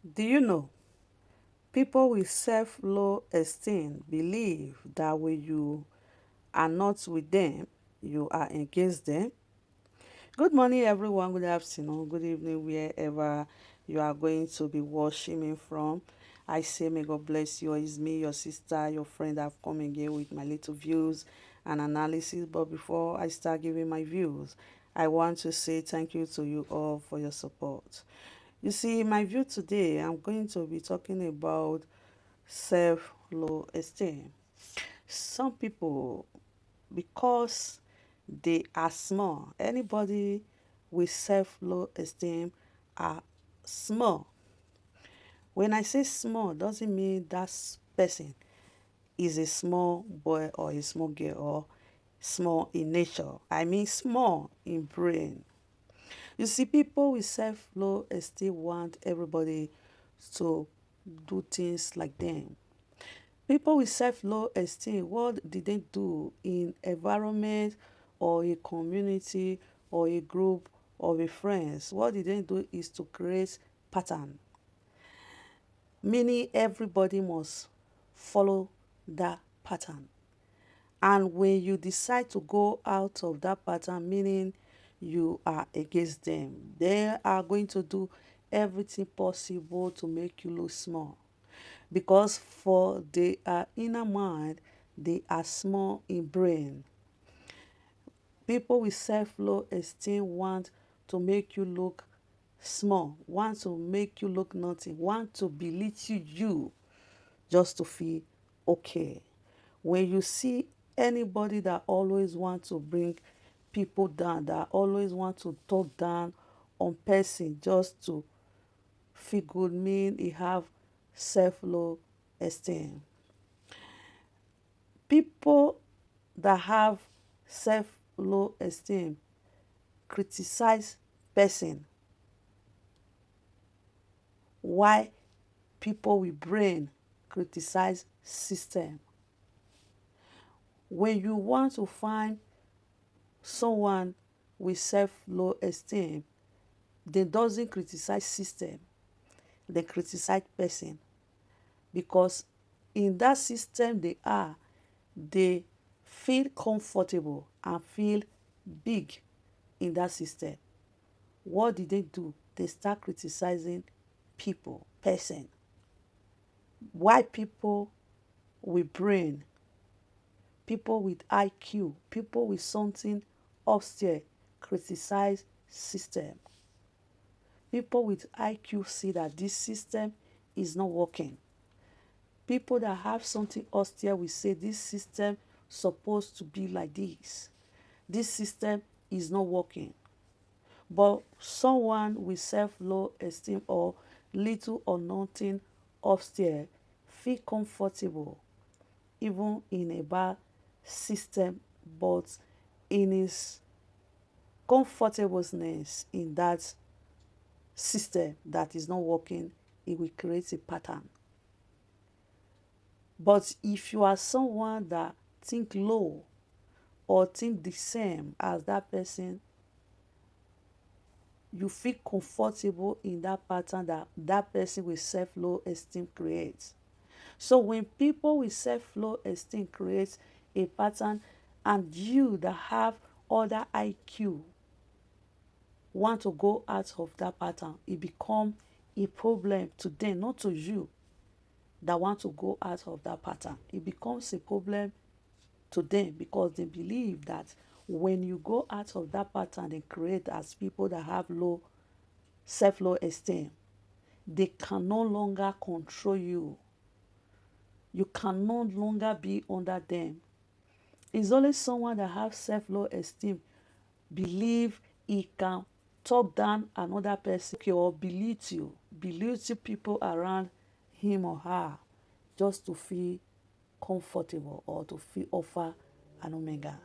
Do you know people with self-low esteem believe that when you are not with them, you are against them? Good morning, everyone. Good afternoon, good evening, wherever you are going to be watching me from. I say, may God bless you. It's me, your sister, your friend. I've come again with my little views and analysis. But before I start giving my views, I want to say thank you to you all for your support. You see, my view today, I'm going to be talking about self-low esteem. Some people, because they are small, anybody with self-low esteem are small. When I say small, doesn't mean that person is a small boy or a small girl or small in nature. I mean small in brain. You see, people with self-low esteem want everybody to do things like them. People with self-low esteem, what did they do in environment or a community or a group or a friends? What did they do is to create pattern, meaning everybody must follow that pattern. And when you decide to go out of that pattern, meaning you are against them, they are going to do everything possible to make you look small. Because for their inner mind, they are small in brain. People with self-low esteem want to make you look small, want to make you look nothing, want to belittle you just to feel okay. When you see anybody that always want to bring people down, that always want to talk down on person just to feel good, mean he have self-low esteem. People that have self-low esteem criticize person, why people with brain criticize system. When you want to find someone with self-low esteem, they doesn't criticize system, they criticize person, because in that system they feel comfortable and feel big in that system. What did they do? They start criticizing people, person. Why people with brain, people with IQ, people with something upstairs criticize system. People with IQ see that this system is not working. People that have something austere will say this system supposed to be like this. This system is not working. But someone with self-low esteem or little or nothing upstairs feel comfortable even in a bad system, but in his comfortableness in that system that is not working, it will create a pattern. But if you are someone that think low or think the same as that person, you feel comfortable in that pattern that that person with self-low esteem creates. So when people with self-low esteem create a pattern and you that have other IQ want to go out of that pattern, it become a problem to them, not to you that want to go out of that pattern. It becomes a problem to them because they believe that when you go out of that pattern and create as people that have low self-low esteem, they can no longer control you. You can no longer be under them. It's only someone that has self-low esteem believe he can talk down another person or belittle people around him or her just to feel comfortable or to feel offer an omega.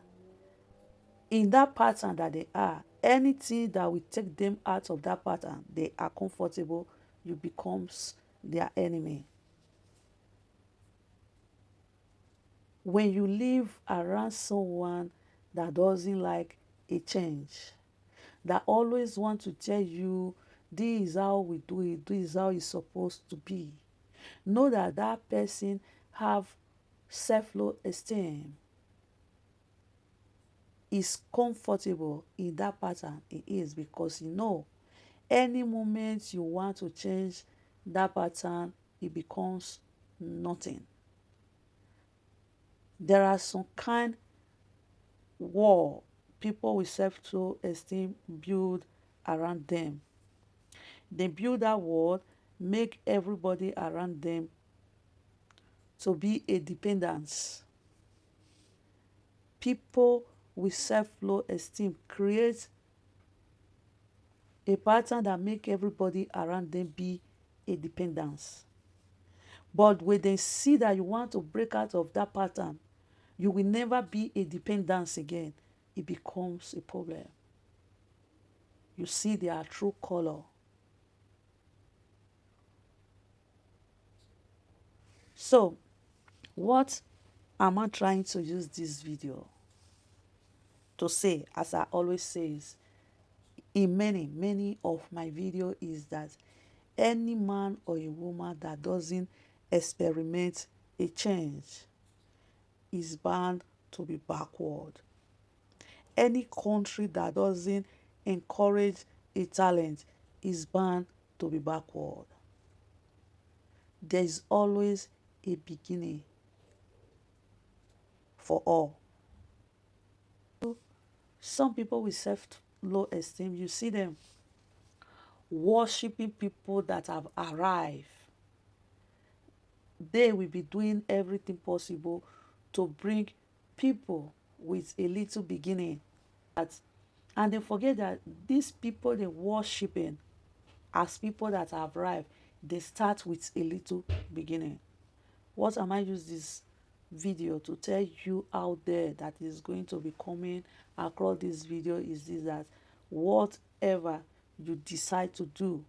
In that pattern that they are, anything that will take them out of that pattern, they are comfortable, you becomes their enemy. When you live around someone that doesn't like a change, that always want to tell you this is how we do it, this is how it's supposed to be. Know that that person have self-low esteem, is comfortable in that pattern it is, because you know any moment you want to change that pattern, it becomes nothing. There are some kind wall people with self-low esteem build around them. They build that wall, make everybody around them to be a dependence. People with self-low esteem create a pattern that make everybody around them be a dependence. But when they see that you want to break out of that pattern, you will never be a dependence again, it becomes a problem. You see their true color. So, what am I trying to use this video to say, as I always say, is in many of my video, is that any man or a woman that doesn't experiment a change is bound to be backward. Any country that doesn't encourage a talent is bound to be backward. There is always a beginning for all. Some people with self-low esteem, you see them worshiping people that have arrived. They will be doing everything possible to bring people with a little beginning. And they forget that these people they worshiping as people that have arrived, they start with a little beginning. What am I use this video to tell you out there that is going to be coming across this video is this: that whatever you decide to do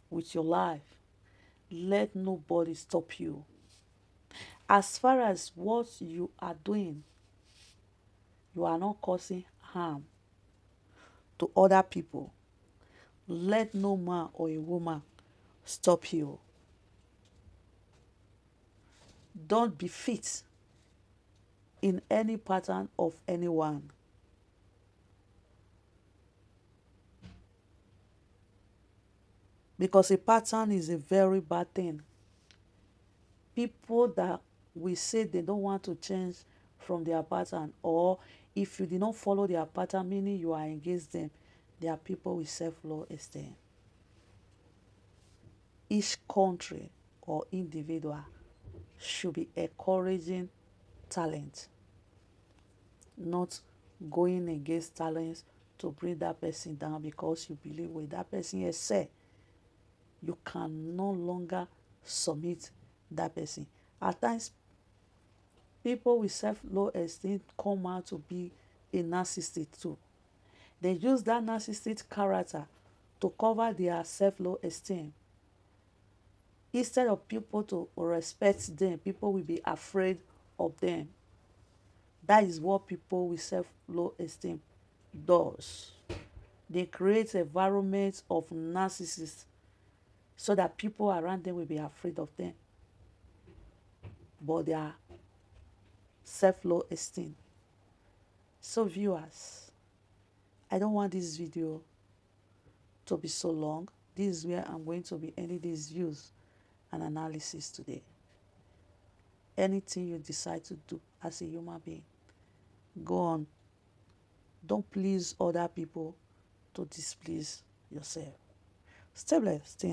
with your life, let nobody stop you. As far as what you are doing, you are not causing harm to other people, let no man or a woman stop you. Don't be fit in any pattern of anyone. Because a pattern is a very bad thing. People that we say they don't want to change from their pattern, or if you did not follow their pattern, meaning you are against them, they are people with self-low esteem. Each country or individual should be encouraging talent, not going against talents to bring that person down because you believe with that person excel, you can no longer submit that person. At times, people with self-low esteem come out to be a narcissist too. They use that narcissistic character to cover their self-low esteem. Instead of people to respect them, people will be afraid of them. That is what people with self-low esteem does. They create an environment of narcissists so that people around them will be afraid of them. But they are self-low esteem. So viewers, I don't want this video to be so long. This is where I'm going to be ending these views and analysis today. Anything you decide to do as a human being, go on. Don't please other people to displease yourself. Stay blessed.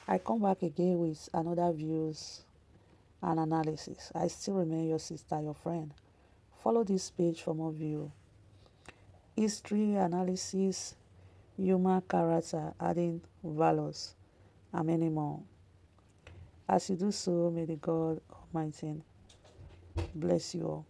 I come back again with another views and analysis. I still remain your sister, your friend. Follow this page for more view. History, analysis, human character, adding values, and many more. As you do so, may the God Almighty bless you all.